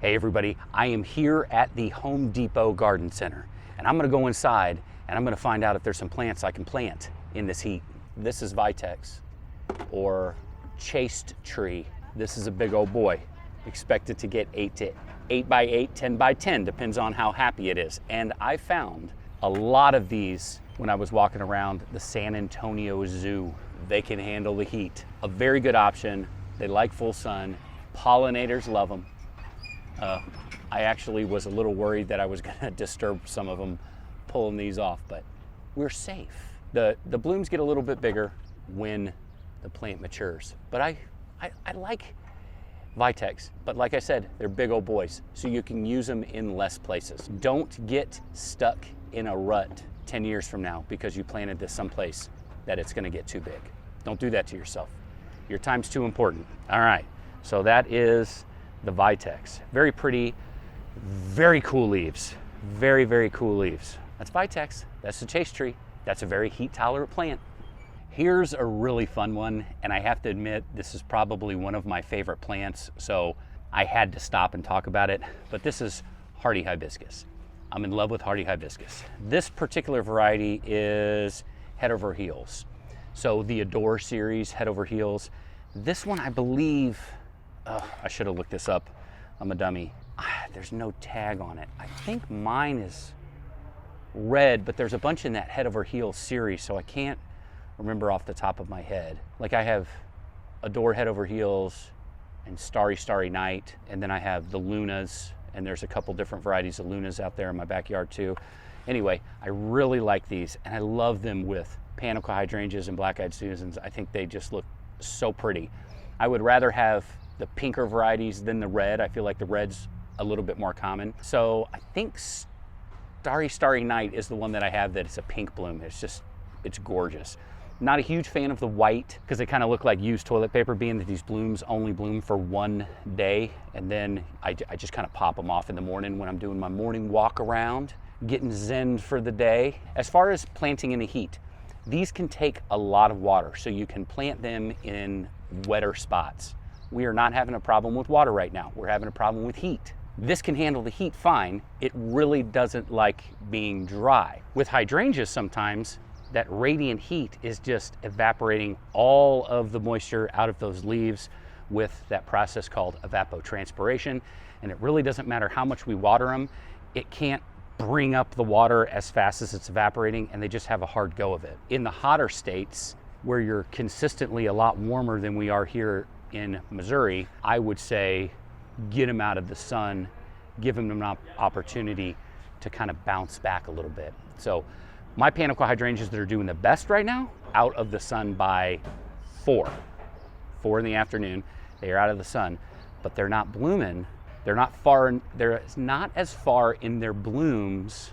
Hey everybody, I am here at the Home Depot Garden Center and I'm gonna go inside and I'm gonna find out if there's some plants I can plant in this heat. This is Vitex or chased tree. This is a big old boy. Expected to get 8 by 8, 10 by 10, depends on how happy it is. And I found a lot of these when I was walking around the San Antonio Zoo. They can handle the heat. A very good option. They like full sun. Pollinators love them. I actually was a little worried that I was gonna disturb some of them pulling these off, but we're safe. The blooms get a little bit bigger when the plant matures, but I like Vitex, but like I said, they're big old boys, so you can use them in less places. Don't get stuck in a rut 10 years from now because you planted this someplace that it's gonna get too big. Don't do that to yourself. Your time's too important. All right, so that is the Vitex. Very pretty, very cool leaves. Very, very cool leaves. That's Vitex, that's the chase tree. That's a very heat tolerant plant. Here's a really fun one, and I have to admit, this is probably one of my favorite plants, so I had to stop and talk about it, but this is hardy hibiscus. I'm in love with hardy hibiscus. This particular variety is head over heels. So the Adore series, head over heels. This one, I believe, I should have looked this up. I'm a dummy. There's no tag on it. I think mine is red, but there's a bunch in that head over heels series, so I can't remember off the top of my head. Like I have Adore head over heels and Starry Night, and then I have the Lunas, and there's a couple different varieties of Lunas out there in my backyard too. Anyway, I really like these, and I love them with panicle hydrangeas and black-eyed Susans. I think they just look so pretty. I would rather have the pinker varieties than the red. I feel like the red's a little bit more common. So I think Starry Night is the one that I have that it's a pink bloom. It's gorgeous. Not a huge fan of the white because they kind of look like used toilet paper, being that these blooms only bloom for one day. And then I just kind of pop them off in the morning when I'm doing my morning walk around, getting zened for the day. As far as planting in the heat, these can take a lot of water, so you can plant them in wetter spots. We are not having a problem with water right now. We're having a problem with heat. This can handle the heat fine. It really doesn't like being dry. With hydrangeas sometimes, that radiant heat is just evaporating all of the moisture out of those leaves with that process called evapotranspiration. And it really doesn't matter how much we water them. It can't bring up the water as fast as it's evaporating, and they just have a hard go of it. In the hotter states, where you're consistently a lot warmer than we are here in Missouri, I would say get them out of the sun, give them an opportunity to kind of bounce back a little bit. So my panicle hydrangeas that are doing the best right now, out of the sun by 4 in the afternoon. They are out of the sun, but they're not blooming. They're not as far in their blooms,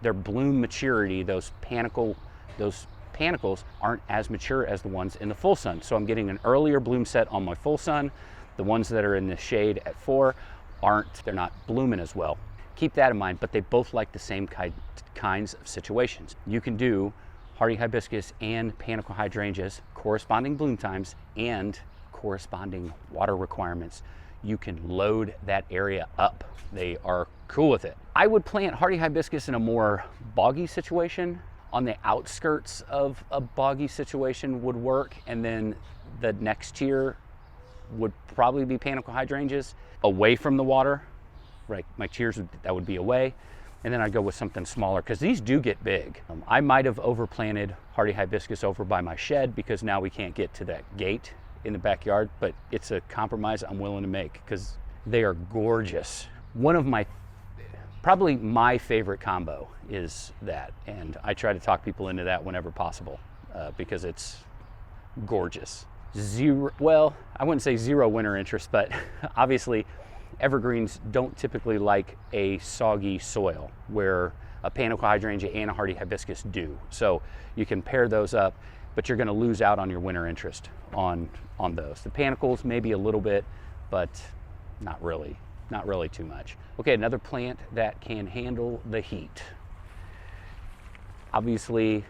their bloom maturity. Those panicles aren't as mature as the ones in the full sun. So I'm getting an earlier bloom set on my full sun. The ones that are in the shade at 4 they're not blooming as well. Keep that in mind, but they both like the same kinds of situations. You can do hardy hibiscus and panicle hydrangeas, corresponding bloom times and corresponding water requirements. You can load that area up. They are cool with it. I would plant hardy hibiscus in a more boggy situation. On the outskirts of a boggy situation would work, and then the next tier would probably be panicle hydrangeas away from the water. Right, my tiers that would be away, and then I'd go with something smaller because these do get big. I might have overplanted hardy hibiscus over by my shed because now we can't get to that gate in the backyard, but it's a compromise I'm willing to make because they are gorgeous. One of probably my favorite combo is that, and I try to talk people into that whenever possible because it's gorgeous. Well, I wouldn't say zero winter interest, but obviously evergreens don't typically like a soggy soil where a panicle hydrangea and a hardy hibiscus do. So you can pair those up, but you're gonna lose out on your winter interest on those. The panicles maybe a little bit, but not really too much. Okay, another plant that can handle the heat. Obviously,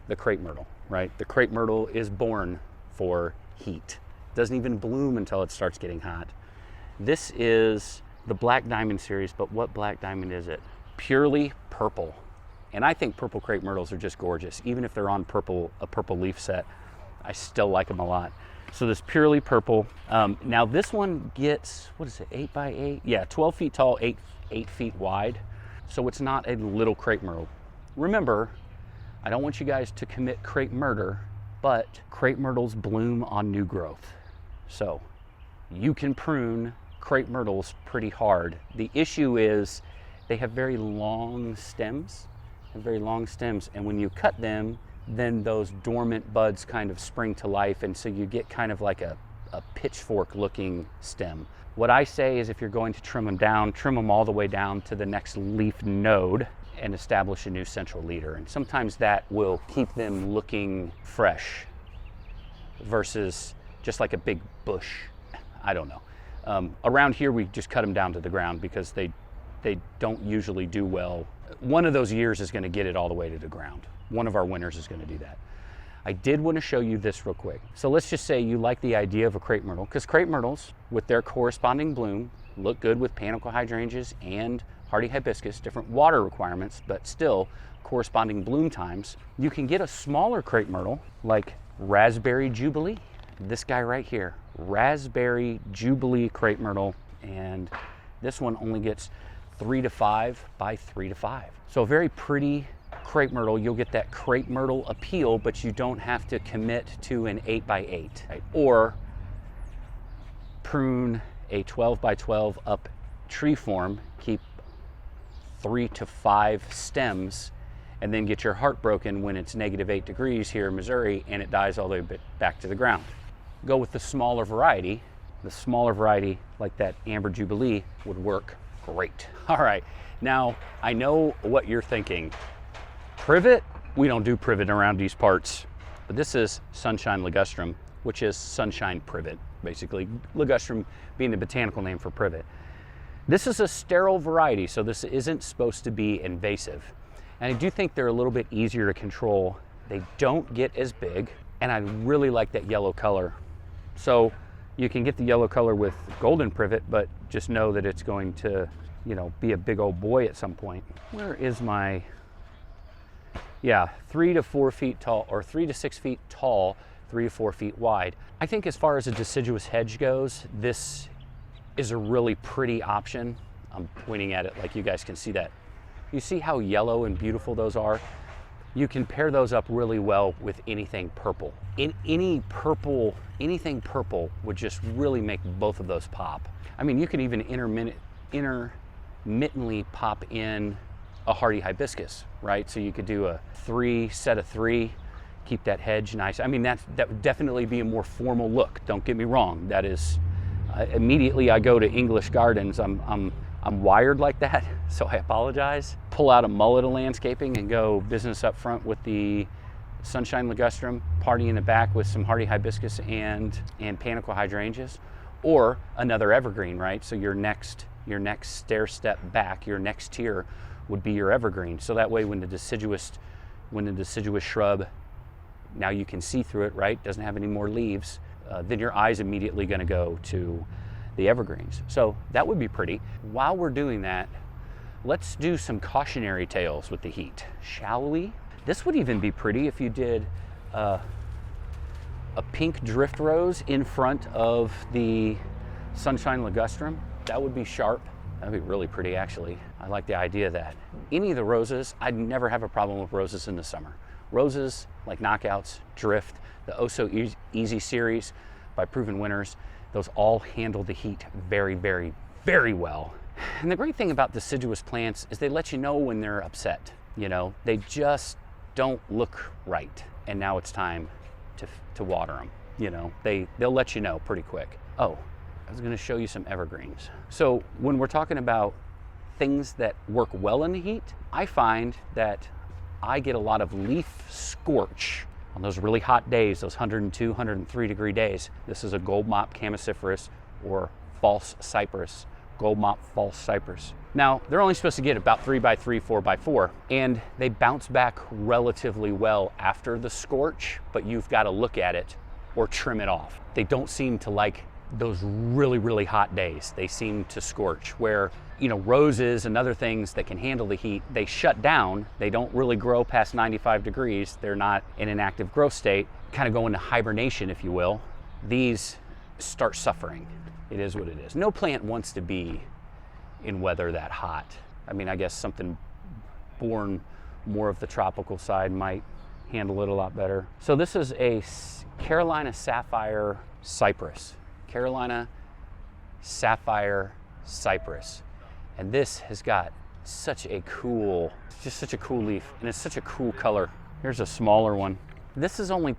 the crepe myrtle, right? The crepe myrtle is born for heat. Doesn't even bloom until it starts getting hot. This is the Black Diamond series, but what Black Diamond is it? Purely purple. And I think purple crepe myrtles are just gorgeous. Even if they're on a purple leaf set, I still like them a lot. So this purely purple. Now this one gets, what is it, 8 by 8? Yeah, 12 feet tall, 8 feet wide. So it's not a little crepe myrtle. Remember, I don't want you guys to commit crepe murder, but crepe myrtles bloom on new growth. So you can prune crepe myrtles pretty hard. The issue is they have very long stems, and when you cut them, then those dormant buds kind of spring to life, and so you get kind of like a pitchfork looking stem. What I say is if you're going to trim them all the way down to the next leaf node and establish a new central leader. And sometimes that will keep them looking fresh versus just like a big bush. I don't know. Around here we just cut them down to the ground because they don't usually do well. One of those years is going to get it all the way to the ground. One of our winters is going to do that. I did want to show you this real quick. So let's just say you like the idea of a crepe myrtle, because crepe myrtles with their corresponding bloom look good with panicle hydrangeas and hardy hibiscus, different water requirements, but still corresponding bloom times. You can get a smaller crepe myrtle like Raspberry Jubilee. This guy right here, Raspberry Jubilee crepe myrtle, and this one only gets 3 to 5 by 3 to 5. So a very pretty crepe myrtle. You'll get that crepe myrtle appeal, but you don't have to commit to an 8 by 8, right? Or prune a 12 by 12 up tree form, keep 3 to 5 stems, and then get your heart broken when it's -8 degrees here in Missouri and it dies all the way back to the ground. Go with the smaller variety. The smaller variety, like that Amber Jubilee, would work great. All right, now I know what you're thinking. Privet? We don't do privet around these parts, but this is Sunshine ligustrum, which is sunshine privet, basically. Ligustrum being the botanical name for privet. This is a sterile variety, so this isn't supposed to be invasive. And I do think they're a little bit easier to control. They don't get as big, and I really like that yellow color. So you can get the yellow color with golden privet, but just know that it's going to, you know, be a big old boy at some point. Where is my, yeah, 3 to 4 feet tall, or 3 to 6 feet tall, 3 to 4 feet wide. I think as far as a deciduous hedge goes, this is a really pretty option. I'm pointing at it like you guys can see that. You see how yellow and beautiful those are? You can pair those up really well with anything purple. Anything purple would just really make both of those pop. I mean, you could even intermittently pop in a hardy hibiscus, right? So you could do a set of 3, keep that hedge nice. I mean, that would definitely be a more formal look. Don't get me wrong. That is, immediately I go to English gardens. I'm wired like that, so I apologize. Pull out a mullet of landscaping and go business up front with the Sunshine ligustrum, party in the back with some hardy hibiscus and panicle hydrangeas, or another evergreen, right? So your next stair step back, your next tier would be your evergreen. So that way when the deciduous shrub, now you can see through it, right? Doesn't have any more leaves, then your eye's immediately gonna go to the evergreens. So that would be pretty. While we're doing that, let's do some cautionary tales with the heat, shall we? This would even be pretty if you did a pink drift rose in front of the Sunshine ligustrum. That would be sharp. That'd be really pretty, actually. I like the idea of that. Any of the roses, I'd never have a problem with roses in the summer. Roses like Knockouts, Drift, the Oh So Easy series by Proven Winners, those all handle the heat very, very, very well. And the great thing about deciduous plants is they let you know when they're upset. You know, they just don't look right. And now it's time to water them. You know, they'll let you know pretty quick. Oh, I was gonna show you some evergreens. So when we're talking about things that work well in the heat, I find that I get a lot of leaf scorch on those really hot days, those 102, 103 degree days. This is a gold mop camasiferous or false cypress, gold mop false cypress. Now, they're only supposed to get about 3 by 3, 4 by 4, and they bounce back relatively well after the scorch, but you've got to look at it or trim it off. They don't seem to like those really, really hot days. They seem to scorch, where, you know, roses and other things that can handle the heat, they shut down. They don't really grow past 95 degrees. They're not in an active growth state, kind of go into hibernation, if you will. These start suffering. It is what it is. No plant wants to be in weather that hot. I mean, I guess something born more of the tropical side might handle it a lot better. So this is a Carolina Sapphire Cypress. Carolina Sapphire Cypress. And this has got such a cool, just such a cool leaf, and it's such a cool color. Here's a smaller one. This is only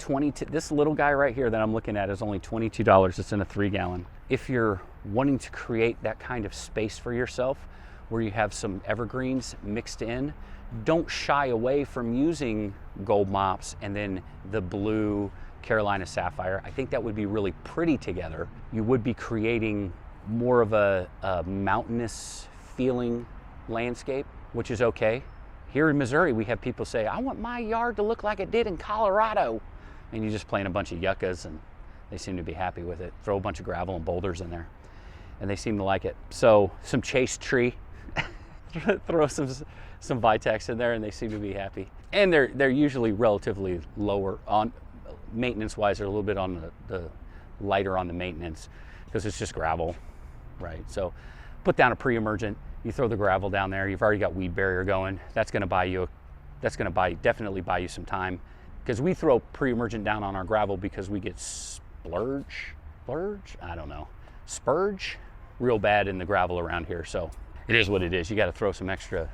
this little guy right here that I'm looking at is only $22. It's in a 3-gallon. If you're wanting to create that kind of space for yourself where you have some evergreens mixed in, don't shy away from using gold mops and then the blue Carolina Sapphire. I think that would be really pretty together. You would be creating more of a mountainous feeling landscape, which is okay. Here in Missouri, we have people say, I want my yard to look like it did in Colorado. And you just plant a bunch of yuccas and they seem to be happy with it. Throw a bunch of gravel and boulders in there and they seem to like it. So some chase tree, throw some Vitex in there and they seem to be happy. And they're usually relatively lower on maintenance-wise. They're a little bit on the lighter on the maintenance because it's just gravel, right? So put down a pre-emergent, you throw the gravel down there, you've already got weed barrier going. That's gonna definitely buy you some time, because we throw pre-emergent down on our gravel because we get spurge real bad in the gravel around here. So it is what it is. You gotta throw some extra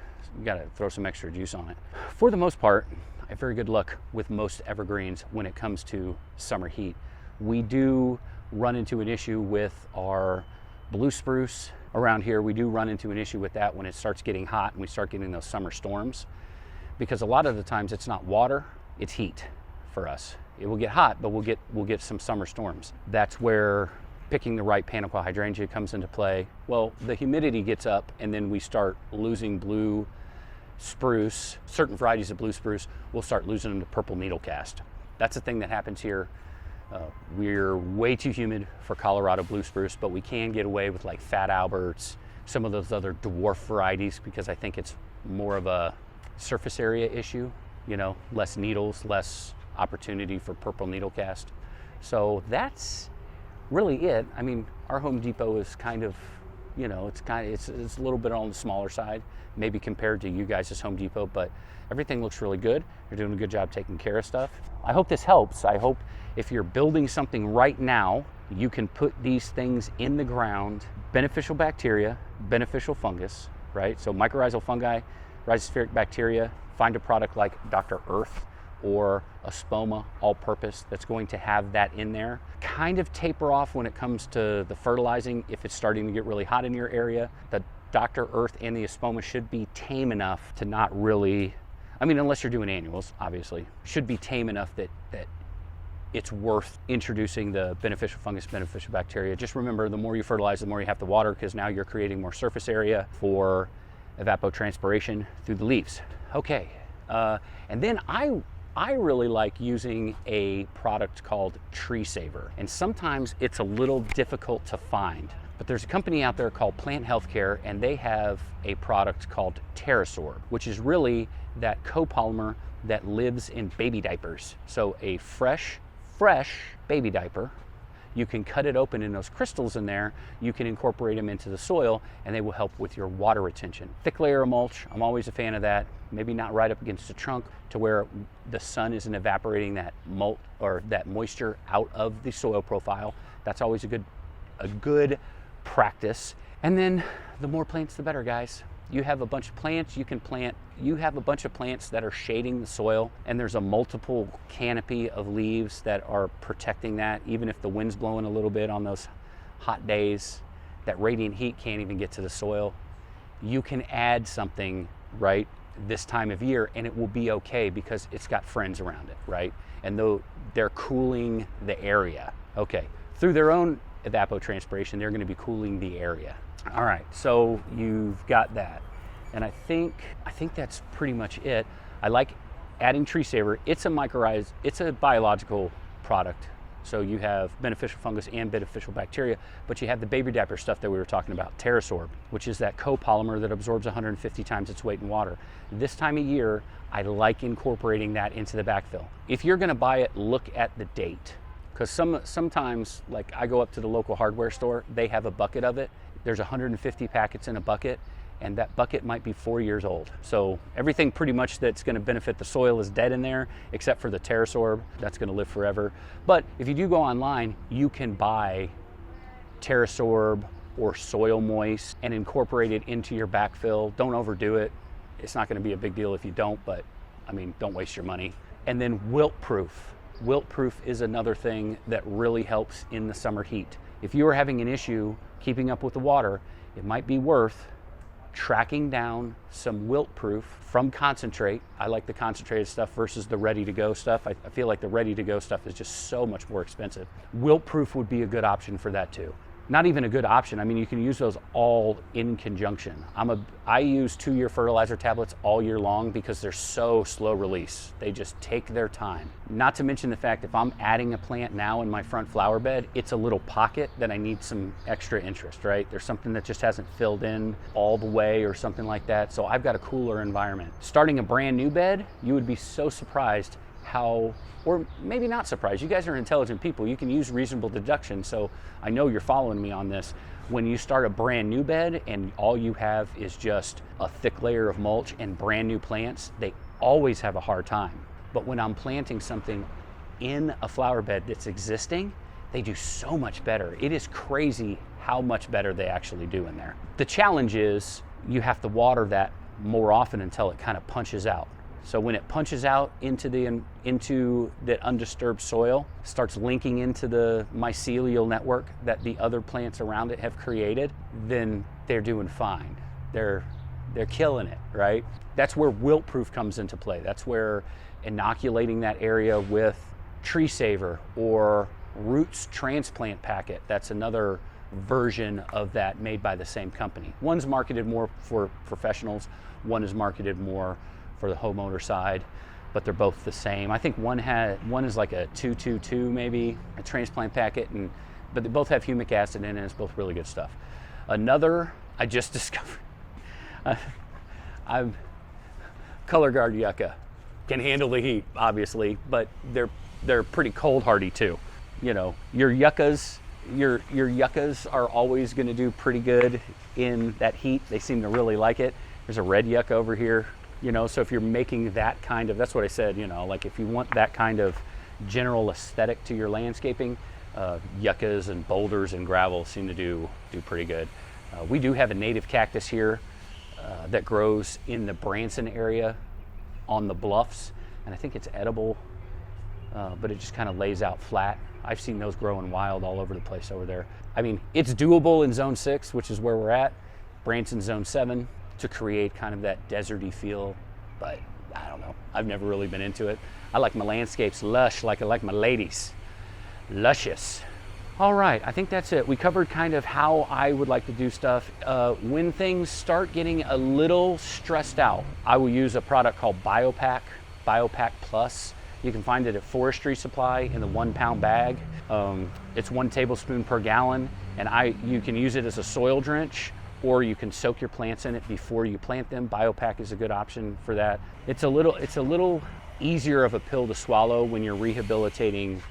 juice on it. For the most part, I have very good luck with most evergreens when it comes to summer heat. We do run into an issue with our blue spruce around here. We do run into an issue with that when it starts getting hot and we start getting those summer storms, because a lot of the times it's not water, it's heat for us. It will get hot, but we'll get some summer storms. That's where picking the right Paniqua hydrangea comes into play. Well, the humidity gets up and then we start losing blue spruce. Certain varieties of blue spruce will start losing them to purple needlecast. That's a thing that happens here. We're way too humid for Colorado blue spruce, but we can get away with like Fat Alberts, some of those other dwarf varieties, because I think it's more of a surface area issue, you know, less needles, less opportunity for purple needlecast. So that's really it. I mean, our Home Depot is kind of, you know, it's a little bit on the smaller side, maybe compared to you guys' Home Depot, but everything looks really good. You're doing a good job taking care of stuff. I hope this helps. I hope if you're building something right now, you can put these things in the ground. Beneficial bacteria, beneficial fungus, right? So mycorrhizal fungi, rhizospheric bacteria, find a product like Dr. Earth or a Spoma all-purpose that's going to have that in there. Kind of taper off when it comes to the fertilizing. If it's starting to get really hot in your area, the Dr. Earth and the Spoma should be tame enough to not really, I mean, unless you're doing annuals, obviously, should be tame enough that it's worth introducing the beneficial fungus, beneficial bacteria. Just remember, the more you fertilize, the more you have to water, because now you're creating more surface area for evapotranspiration through the leaves. Okay, and then I really like using a product called Tree Saver, and sometimes it's a little difficult to find, but there's a company out there called Plant Healthcare, and they have a product called Terrasorb, which is really that copolymer that lives in baby diapers. So a fresh baby diaper, you can cut it open in those crystals in there, you can incorporate them into the soil, and they will help with your water retention. Thick layer of mulch, I'm always a fan of that. Maybe not right up against the trunk to where the sun isn't evaporating that mulch or that moisture out of the soil profile. That's always a good practice. And then the more plants, the better, guys. You have a bunch of plants, you have a bunch of plants that are shading the soil, and there's a multiple canopy of leaves that are protecting that. Even if the wind's blowing a little bit on those hot days, that radiant heat can't even get to the soil. You can add something right this time of year and it will be okay, because it's got friends around it, right? And though they're cooling the area, okay, through their own evapotranspiration, they're going to be cooling the area. All right, so you've got that, and I think that's pretty much it. I like adding Tree Saver. It's a biological product, So you have beneficial fungus and beneficial bacteria, but you have the baby diaper stuff that we were talking about, Terrasorb, which is that copolymer that absorbs 150 times its weight in water. This time of year, I like incorporating that into the backfill. If you're gonna buy it, look at the date. Because sometimes, like I go up to the local hardware store, they have a bucket of it. There's 150 packets in a bucket, and that bucket might be 4 years old. So everything pretty much that's gonna benefit the soil is dead in there, except for the Terrasorb, that's gonna live forever. But if you do go online, you can buy Terrasorb or Soil Moist and incorporate it into your backfill. Don't overdo it. It's not gonna be a big deal if you don't, but I mean, don't waste your money. And then wilt proof. Wilt proof is another thing that really helps in the summer heat. If you are having an issue keeping up with the water, it might be worth tracking down some wilt proof from concentrate. I like the concentrated stuff versus the ready to go stuff. I feel like the ready to go stuff is just so much more expensive. Wilt proof would be a good option for that too. Not even a good option. I mean, you can use those all in conjunction. I use 2-year fertilizer tablets all year long because they're so slow release. They just take their time. Not to mention the fact if I'm adding a plant now in my front flower bed, it's a little pocket that I need some extra interest, right? There's something that just hasn't filled in all the way or something like that. So I've got a cooler environment. Starting a brand new bed, you would be so surprised how, or maybe not surprised, you guys are intelligent people, you can use reasonable deduction, so I know you're following me on this. When you start a brand new bed and all you have is just a thick layer of mulch and brand new plants, they always have a hard time. But when I'm planting something in a flower bed that's existing, they do so much better. It is crazy how much better they actually do in there. The challenge is you have to water that more often until it kind of punches out. So when it punches out into the undisturbed soil, starts linking into the mycelial network that the other plants around it have created, then they're doing fine. They're killing it, right? That's where wilt proof comes into play. That's where inoculating that area with Tree Saver or Roots transplant packet. That's another version of that made by the same company. One's marketed more for professionals, one is marketed more for the homeowner side, but they're both the same. I think one is like a 222 maybe, a transplant packet, but they both have humic acid in it, and it's both really good stuff. Another I just discovered, I'm color guard yucca. Can handle the heat, obviously, but they're pretty cold hardy too. You know, your yuccas are always gonna do pretty good in that heat. They seem to really like it. There's a red yucca over here. You know, so if you're making that kind of, that's what I said, you know, like if you want that kind of general aesthetic to your landscaping, yuccas and boulders and gravel seem to do pretty good. We do have a native cactus here that grows in the Branson area on the bluffs, and I think it's edible, but it just kind of lays out flat. I've seen those growing wild all over the place over there. I mean, it's doable in Zone 6, which is where we're at, Branson Zone 7. To create kind of that deserty feel, but I don't know. I've never really been into it. I like my landscapes lush, like I like my ladies, luscious. All right, I think that's it. We covered kind of how I would like to do stuff. When things start getting a little stressed out, I will use a product called BioPack Plus. You can find it at Forestry Supply in the 1 pound bag. It's 1 tablespoon per gallon, and you can use it as a soil drench, or you can soak your plants in it before you plant them. BioPack is a good option for that. It's a little easier of a pill to swallow when you're rehabilitating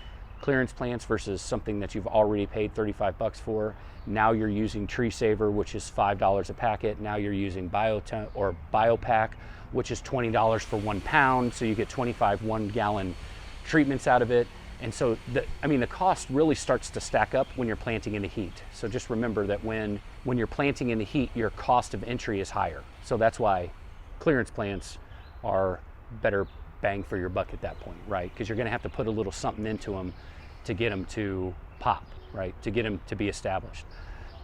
clearance plants versus something that you've already paid 35 bucks for. Now you're using Tree Saver, which is $5 a packet. Now you're using BioPack, which is $20 for 1 pound. So you get 25 1-gallon treatments out of it. And so, the cost really starts to stack up when you're planting in the heat. So just remember that when you're planting in the heat, your cost of entry is higher. So that's why clearance plants are better bang for your buck at that point, right? Because you're gonna have to put a little something into them to get them to pop, right? To get them to be established.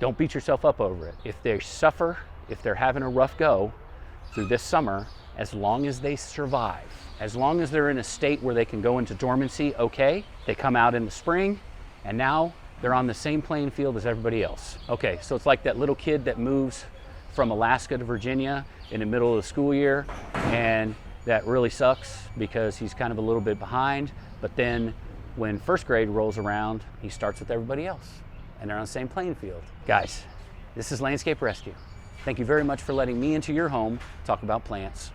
Don't beat yourself up over it. If they suffer, if they're having a rough go through this summer, as long as they survive, as long as they're in a state where they can go into dormancy, okay, they come out in the spring, and now they're on the same playing field as everybody else. Okay, so it's like that little kid that moves from Alaska to Virginia in the middle of the school year, and that really sucks because he's kind of a little bit behind, but then when first grade rolls around, he starts with everybody else, and they're on the same playing field. Guys, this is Landscape Rescue. Thank you very much for letting me into your home talk about plants.